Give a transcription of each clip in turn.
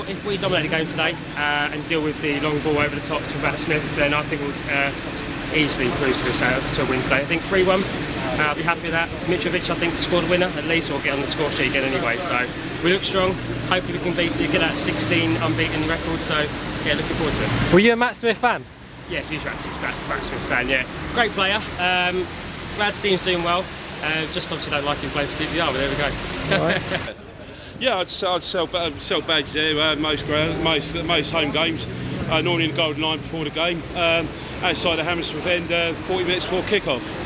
if we dominate the game today and deal with the long ball over the top to Matt Smith, then I think we'll easily cruise to a win today. I think 3-1. I'll be happy with that. Mitrovic, I think, to score the winner at least, or get on the score sheet again anyway. So we look strong. Hopefully we can get that 16 unbeaten record. So yeah, looking forward to it. Were you a Matt Smith fan? Yeah, huge Matt Smith fan. Yeah, great player. Glad to see him doing well. Just obviously don't like him playing for QPR, but there we go. All right. Yeah, I'd sell badges there. Most home games. Normally in the Golden Line before the game. Outside the Hammersmith end, 40 minutes before kick-off.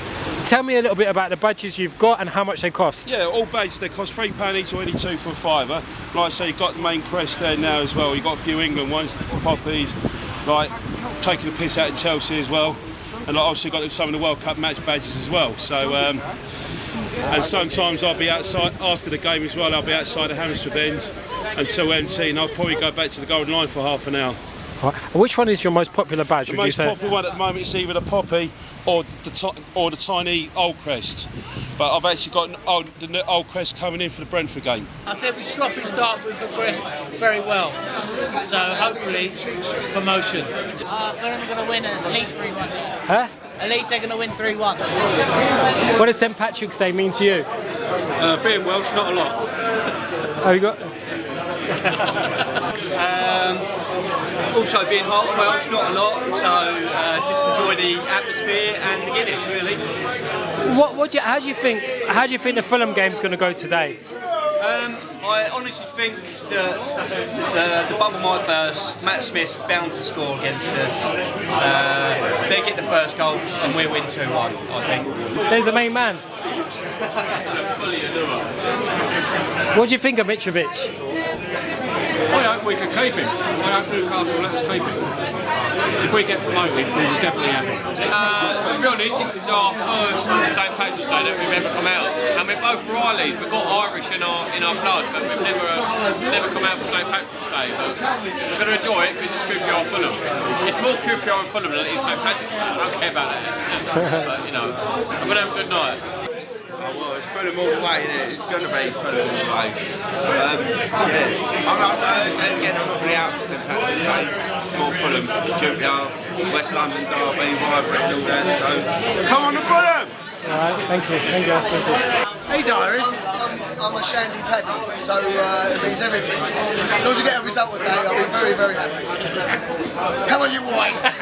Tell me a little bit about the badges you've got and how much they cost. Yeah, all badges, they cost £3 each or any two for a £5. Like I say, you've got the main crest there now as well. You've got a few England ones, the poppies, like taking the piss out of Chelsea as well. And like, obviously got some of the World Cup match badges as well. So, and sometimes I'll be outside, after the game as well, I'll be outside the Hammersmith end until empty, and I'll probably go back to the Golden Line for half an hour. Right. Which one is your most popular badge, would you say? The most popular one at the moment is either the poppy or the tiny old crest. But I've actually got the old crest coming in for the Brentford game. I said we sloppy start with the crest very well. So hopefully promotion. Fulham are going to win at least 3-1. Huh? At least they're going to win 3-1. What does St Patrick's Day mean to you? Being Welsh, not a lot. Oh, you got? Also being half Welsh, not a lot. So just enjoy the atmosphere and the Guinness, really. How do you think the Fulham game's going to go today? I honestly think that the bubble might burst. Matt Smith bound to score against us. They get the first goal and we'll win 2-1, I think. There's the main man. What do you think of Mitrovic? I hope we can keep him. I hope Newcastle will let us keep him. If we get promoted, we will definitely have him. To be honest, this is our first St Patrick's Day that we've ever come out. And we're both Rileys. We've got Irish in our blood, but we've never come out for St Patrick's Day. But we're going to enjoy it because it's QPR Fulham. It's more QPR and Fulham than it is St Patrick's Day. I don't care about that. But you know, I'm going to have a good night. Oh, well, it's Fulham all the way, isn't it? It's going to be Fulham all the way. Yeah, I'm not really out for St Patrick's Day. More Fulham, QPR, West London derby, rivalry and all that. So, come on to Fulham! All right, thank you. Thank you, guys. Thank you. He's Irish. I'm a Shandy Paddy, so it means everything. As long as we get a result today, I'll be very, very happy. Come on, you whites!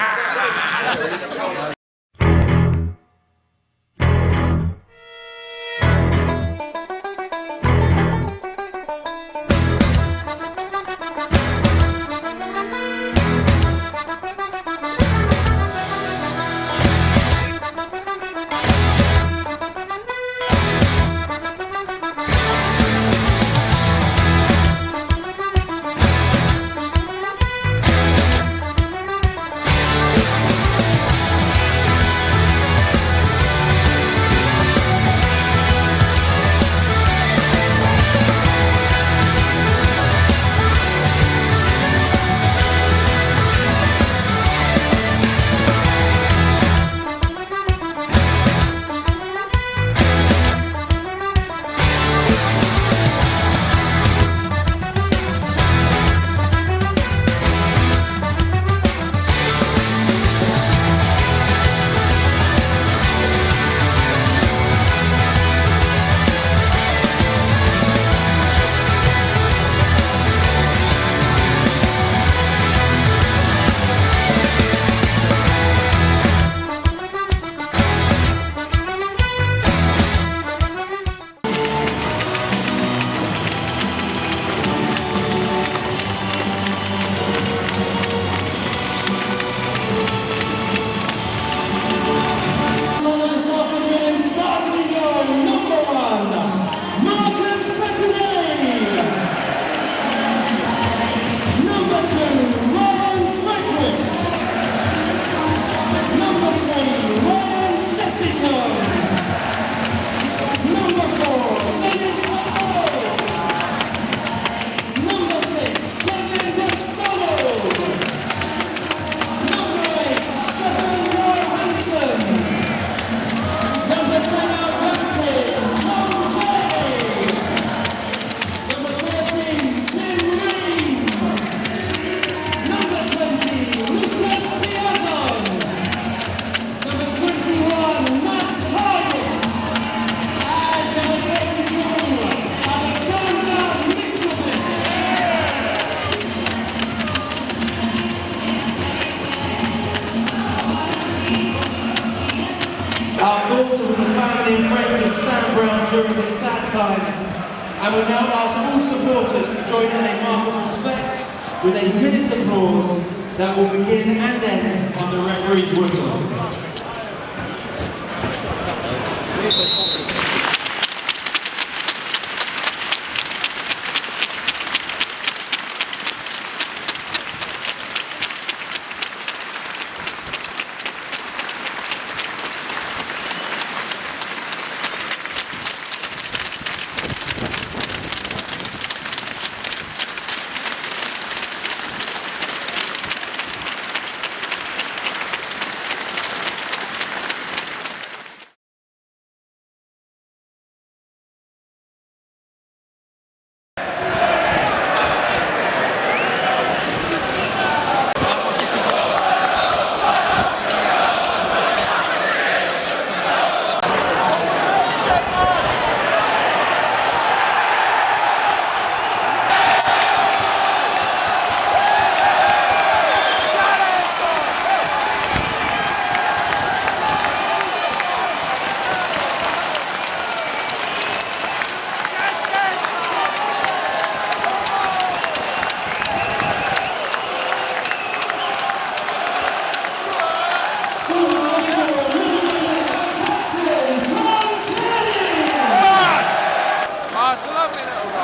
time. And we now ask all supporters to join in a mark of respect with a minute's applause that will begin and end on the referee's whistle.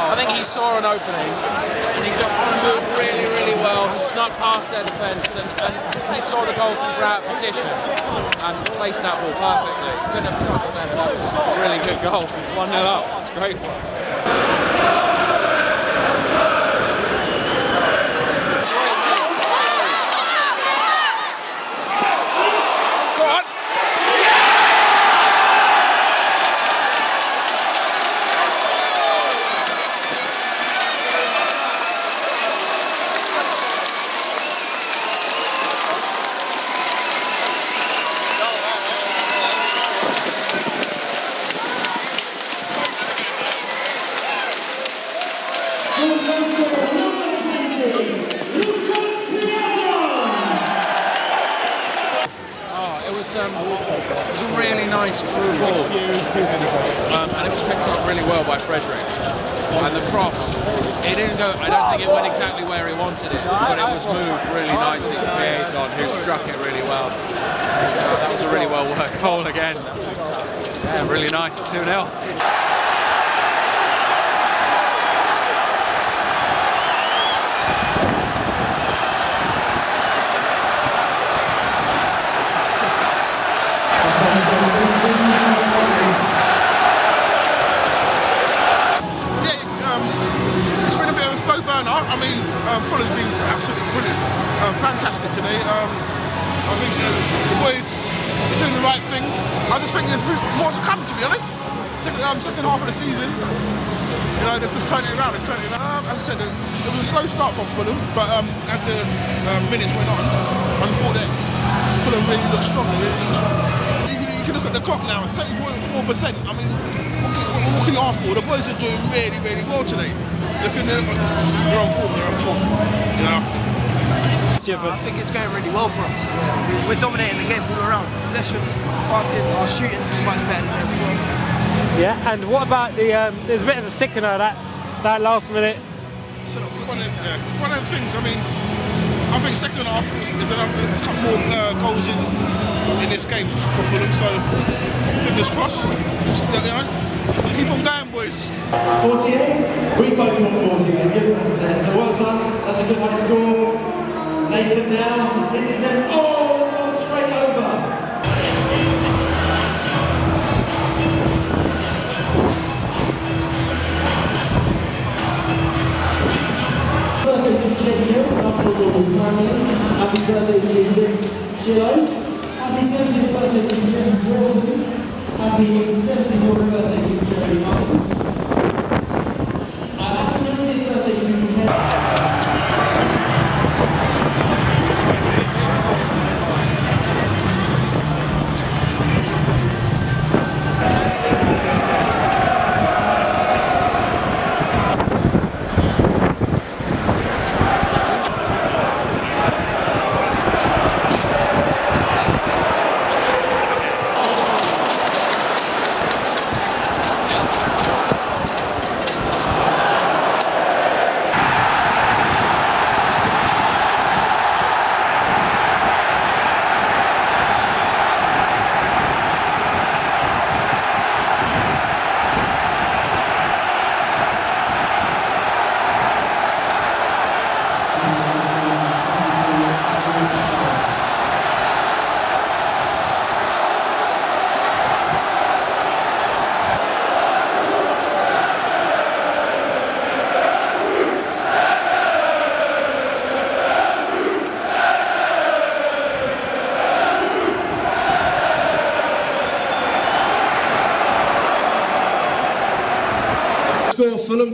I think he saw an opening and he just moved really, really well. He snuck past their defence and he saw the goalkeeper out of position and placed that ball perfectly. Couldn't have shot it better. That was a really good goal. 1-0 up. That's great. It was a really nice through ball, and it was picked up really well by Fredericks. And the cross, it didn't go. I don't think it went exactly where he wanted it, but it was moved really nicely to Piazon, who struck it really well. That was a really well worked goal again. Yeah, really nice. 2-0. I mean, Fulham's been absolutely brilliant, fantastic today. I think the boys are doing the right thing. I just think there's more to come, to be honest. Second half of the season, they've just turned it around. As I said, it was a slow start from Fulham, but as the minutes went on, I just thought that Fulham really looked strong. You can look at the clock now, 74%. I mean, what can you ask for? The boys are doing really, really well today. They're on form, I think it's going really well for us. We're dominating the game all around. Possession, passing, our shooting much better than everyone. Yeah, and what about the, there's a bit of a sickener that last minute. It's one of them things. I mean, I think second half there's a couple more goals in this game for Fulham, so fingers crossed. Keep on going, boys. 48, we both got 48, good pass there, so well done, that's a good high score. Nathan now, his attempt, it's gone straight over. Birthday to Jake Hill, our football family. Happy birthday to Dick Gillo. Happy 70th birthday to Jeff Wharton. Happy 74th birthday to Jeremy Hines. Happy 90th birthday to Ken.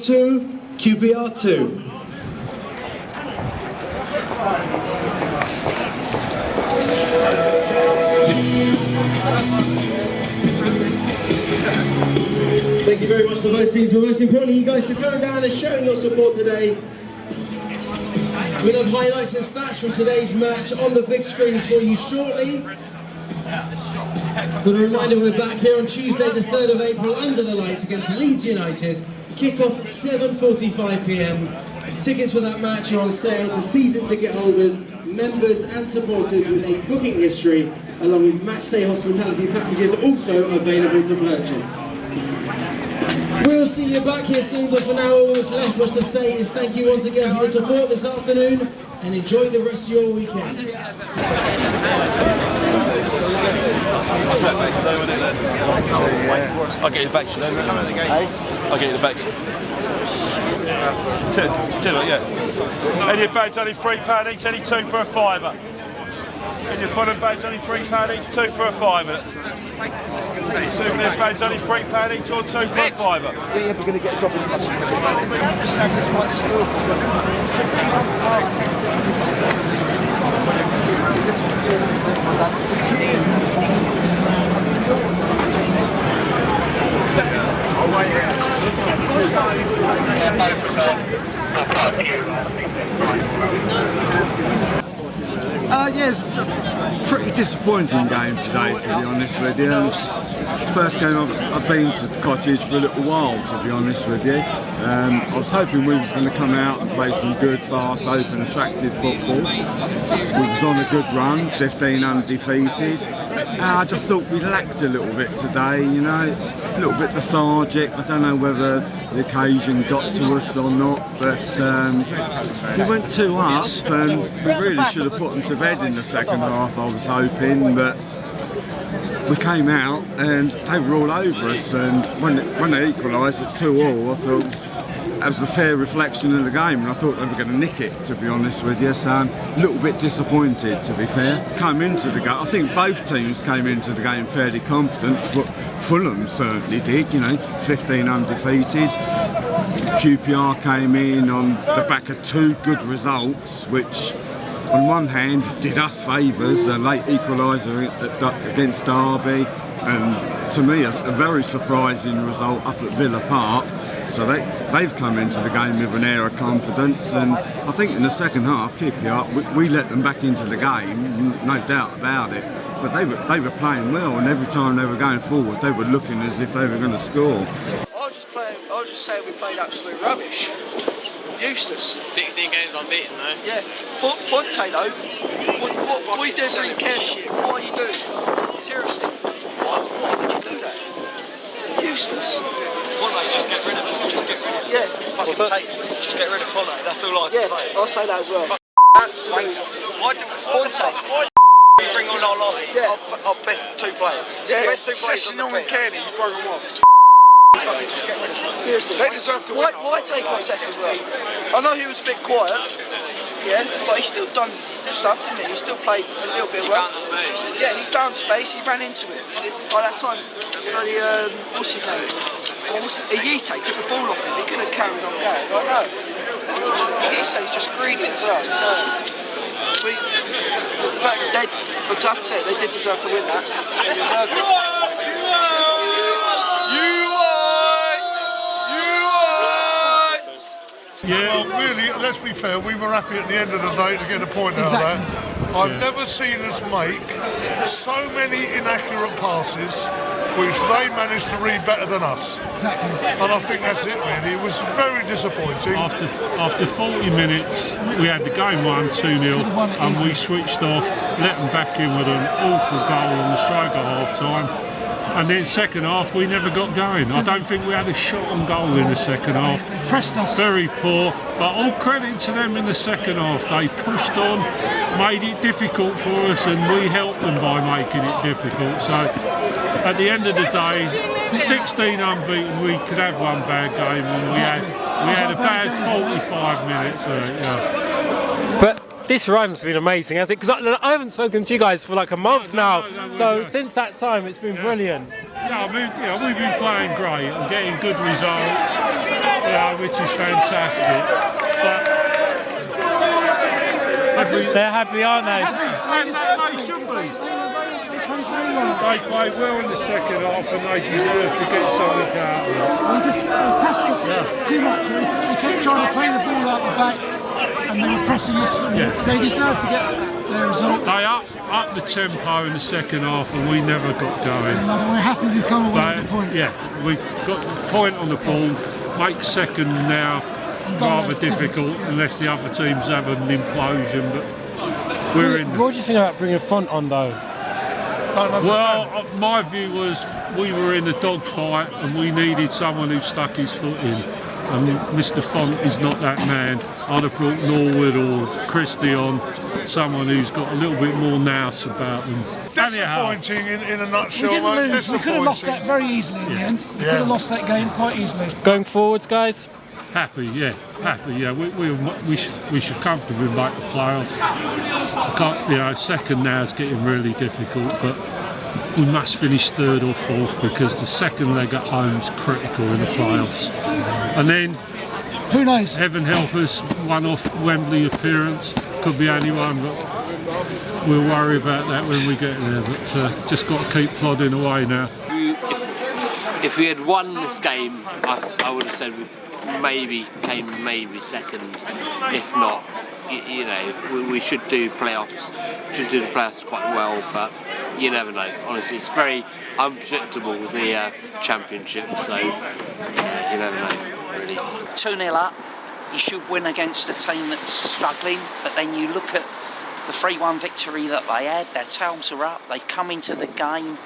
Fulham 2, QPR 2. Thank you very much to both teams, but most importantly, you guys for coming down and showing your support today. We'll have highlights and stats from today's match on the big screens for you shortly. But a reminder, we're back here on Tuesday the 3rd of April under the lights against Leeds United. Kick-off at 7:45 p.m. Tickets for that match are on sale to season ticket holders, members and supporters with a booking history, along with matchday hospitality packages also available to purchase. We'll see you back here soon, but for now all that's left for us to say is thank you once again for your support this afternoon and enjoy the rest of your weekend. I'll get you the vaccine. I'll get you the vaccine. Yeah. And your badge only £3 each, only 2 for a fiver. And your Fulham badge only £3 each, 2 for a fiver. Souvenir badge only £3 each or 2 for a fiver. You're never going to get a job in the Yeah, it's a pretty disappointing game today, to be honest with you. First game I've been to the Cottage for a little while, to be honest with you. I was hoping we was going to come out and play some good, fast, open, attractive football. We was on a good run, 15 undefeated. I just thought we lacked a little bit today, you know. It's a little bit lethargic. I don't know whether the occasion got to us or not, but we went 2 up and we really should have put them to bed in the second half, I was hoping, but we came out and they were all over us, and when they equalised at 2-2, I thought that was a fair reflection of the game, and I thought they were going to nick it, to be honest with you, so I'm a little bit disappointed, to be fair. Came into the game, I think both teams came into the game fairly confident. Fulham certainly did, you know, 15 undefeated. QPR came in on the back of 2 good results, which on one hand did us favours, a late equaliser against Derby, and to me a very surprising result up at Villa Park. So they've come into the game with an air of confidence, and I think in the second half, QPR, we let them back into the game, no doubt about it. But they were playing well, and every time they were going forward, they were looking as if they were going to score. I was just saying we played absolute rubbish. Useless. 16 games unbeaten though. Yeah. Fonte though, what are you doing really caring? What are you doing? Seriously. Why would you do that? Useless. Fonte, just get rid of him. Just get rid of him. Yeah. Just get rid of Fonte. That's all I can say. I'll say that as well. Absolutely. Why do we bring on our best 2 players? Yeah. Best 2 players on the pitch. He's broken him off. Just get rid of him. Seriously. They deserve to win. Why take off Cess as well? I know he was a bit quiet, yeah, but he still done stuff, didn't he? He still played a little bit well. He found the space. Yeah, he found space, he ran into it. By that time, what's his name? Ayite took the ball off him, he could have carried on going. I know. Ayite's just greedy as well. In fact, I have to say, they did deserve to win that. They deserved it. Yeah. Well, really, let's be fair, we were happy at the end of the day to get a point out of that. I've never seen us make so many inaccurate passes, which they managed to read better than us. Exactly. And I think that's it, really. It was very disappointing. After 40 minutes, we had the game won 2-0, and we switched off, let them back in with an awful goal on the stroke at half-time. And then second half, we never got going. I don't think we had a shot on goal in the second half. Pressed us. Very poor, but all credit to them in the second half. They pushed on, made it difficult for us, and we helped them by making it difficult. So at the end of the day, 16 unbeaten, we could have one bad game, and we had a bad 45 minutes. But this run's been amazing, hasn't it? Because I haven't spoken to you guys for like a month now. So since that time, it's been brilliant. Yeah, I mean, we've been playing great and getting good results, which is fantastic. But they're happy, aren't they? They should be. They played well in the second half and they deserve to get something out of it. They passed us too much. We kept trying to play the ball out the back and they were pressing us. They deserve to get their result. They upped the tempo in the second half and we never got going. And we're happy we've come away with the point. Yeah, we got the point on the ball. Make second now rather difficult unless the other teams have an implosion. But we're in. What do you think about bringing Font on though? Well, my view was we were in a dogfight and we needed someone who stuck his foot in. And Mr. Font is not that man. I'd have brought Norwood or Christie on, someone who's got a little bit more nous about them. Disappointing in a nutshell. We didn't lose. We could have lost that very easily in the end. We could have lost that game quite easily. Going forwards, guys? Happy, yeah. We should comfortably make the playoffs. Second now is getting really difficult, but we must finish third or fourth because the second leg at home is critical in the playoffs. And then, who knows? Heaven help us, one-off Wembley appearance. Could be anyone, but we'll worry about that when we get there. But just got to keep plodding away now. If we had won this game, I would have said we maybe second. If not, we should do playoffs. Should do the playoffs quite well, but you never know. Honestly, it's very unpredictable with the championship, so you never know, really. 2-0 up, you should win against a team that's struggling, but then you look at the 3-1 victory that they had, their tails are up, they come into the game.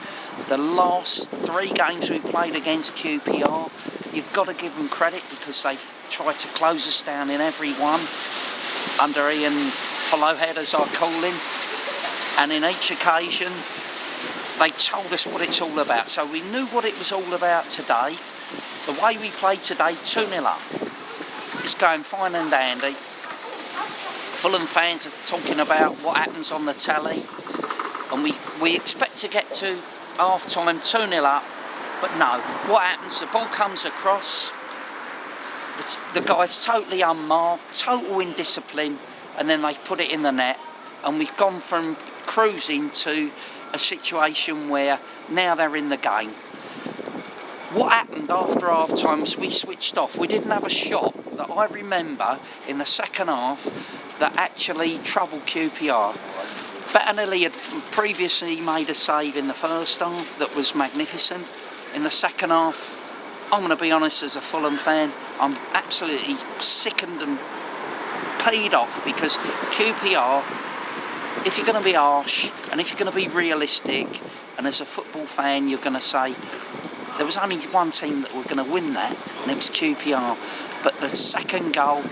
The last 3 games we played against QPR, you've got to give them credit because they've tried to close us down in every one, under Ian Hollowhead as I call him, and in each occasion they told us what it's all about. So we knew what it was all about today. The way we played today, 2-0 up, it's going fine and dandy. Fulham fans are talking about what happens on the telly, and we expect to get to half-time 2-0 up, but no. What happens, the ball comes across, the guy's totally unmarked, total indiscipline, and then they've put it in the net, and we've gone from cruising to a situation where now they're in the game. What happened after half-time was we switched off. We didn't have a shot that I remember in the second half that actually troubled QPR. Bettinelli had previously made a save in the first half that was magnificent. In the second half, I'm going to be honest, as a Fulham fan, I'm absolutely sickened and paid off because QPR, if you're going to be harsh and if you're going to be realistic, and as a football fan you're going to say there was only one team that were going to win that, and it was QPR. But the second goal,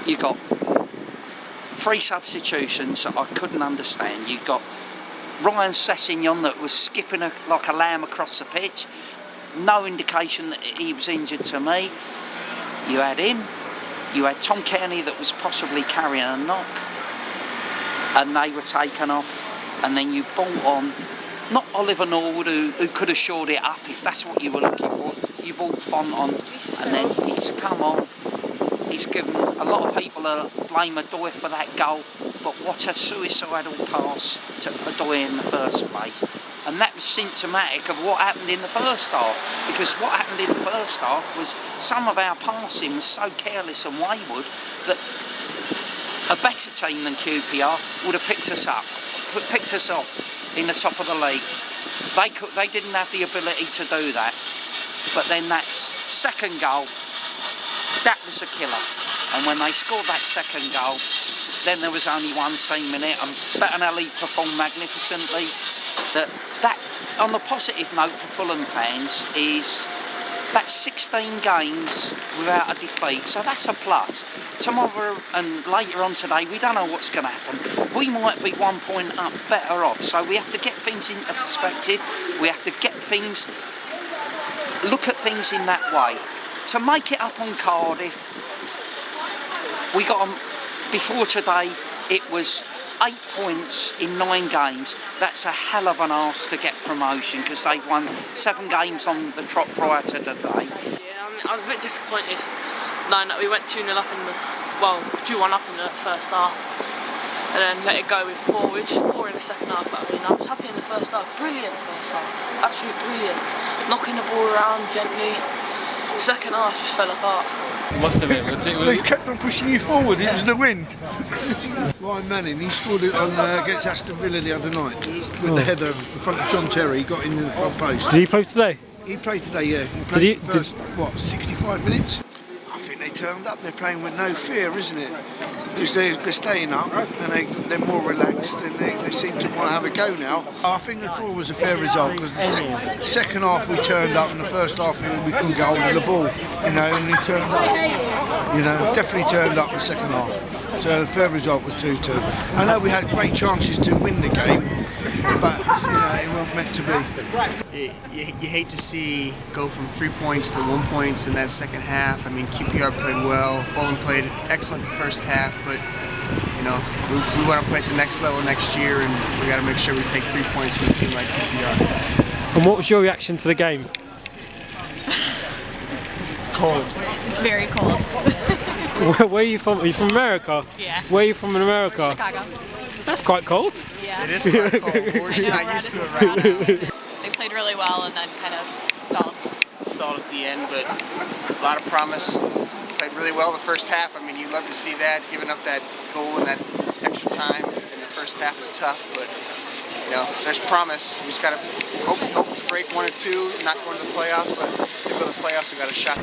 you got 3 substitutions that I couldn't understand. You got Ryan Sessegnon that was skipping like a lamb across the pitch. No indication that he was injured to me. You had him. You had Tom Kearney that was possibly carrying a knock. And they were taken off. And then you brought on, not Oliver Norwood, who could have shored it up if that's what you were looking for. You brought Font on, and then he's come on. He's given a lot of people blame Adoy for that goal, but what a suicidal pass to Adoy in the first place. And that was symptomatic of what happened in the first half, because what happened in the first half was some of our passing was so careless and wayward that a better team than QPR would have picked us off in the top of the league. They didn't have the ability to do that, but then that second goal, that was a killer. And when they scored that second goal, then there was only one team in it, and Bettinelli performed magnificently. That on the positive note for Fulham fans is that's 16 games without a defeat, so that's a plus. Tomorrow and later on today, we don't know what's going to happen. We might be 1 point up, better off, so we have to get things into perspective. We have to look at things in that way. To make it up on Cardiff, we got before today, it was 8 points in 9 games. That's a hell of an arse to get promotion because they've won 7 games on the trot prior to the day. Yeah, I'm a bit disappointed knowing that we went 2-0 up 2-1 up in the first half and then let it go with 4. We were just poor in the second half, but I mean, I was happy in the first half. Brilliant first half, absolutely brilliant. Knocking the ball around gently. Second half just fell apart. Must have been. They kept on pushing you forward, it was the wind. Ryan Manning, he scored it on against Aston Villa the other night with the header in front of John Terry. He got in the front post. Did he play today? He played today, yeah. He played the first, 65 minutes? I think they turned up. They're playing with no fear, isn't it? Because they're staying up and they're more relaxed and they seem to want to have a go now. I think the draw was a fair result because the second half we turned up and the first half we couldn't get hold of the ball, you know, and he turned up, you know, definitely turned up the second half. So the fair result was 2-2. I know we had great chances to win the game, but you know, it wasn't meant to be. You hate to see go from 3 points to 1 point in that second half. I mean, QPR played well, Fulham played excellent the first half, but you know, we want to play at the next level next year, and we got to make sure we take 3 points from a team like QPR. And what was your reaction to the game? It's cold. It's very cold. Where are you from? Are you from America? Yeah. Where are you from in America? Chicago. That's quite cold. Yeah. It is quite cold. We're just not used to it right now. They played really well and then kind of stalled. Stalled at the end, but a lot of promise. Played really well the first half. I mean, you'd love to see that. Giving up that goal in that extra time in the first half is tough, but you know, there's promise. We just got to hope to break 1 or 2, not going to the playoffs, but if we go to the playoffs, we got a shot.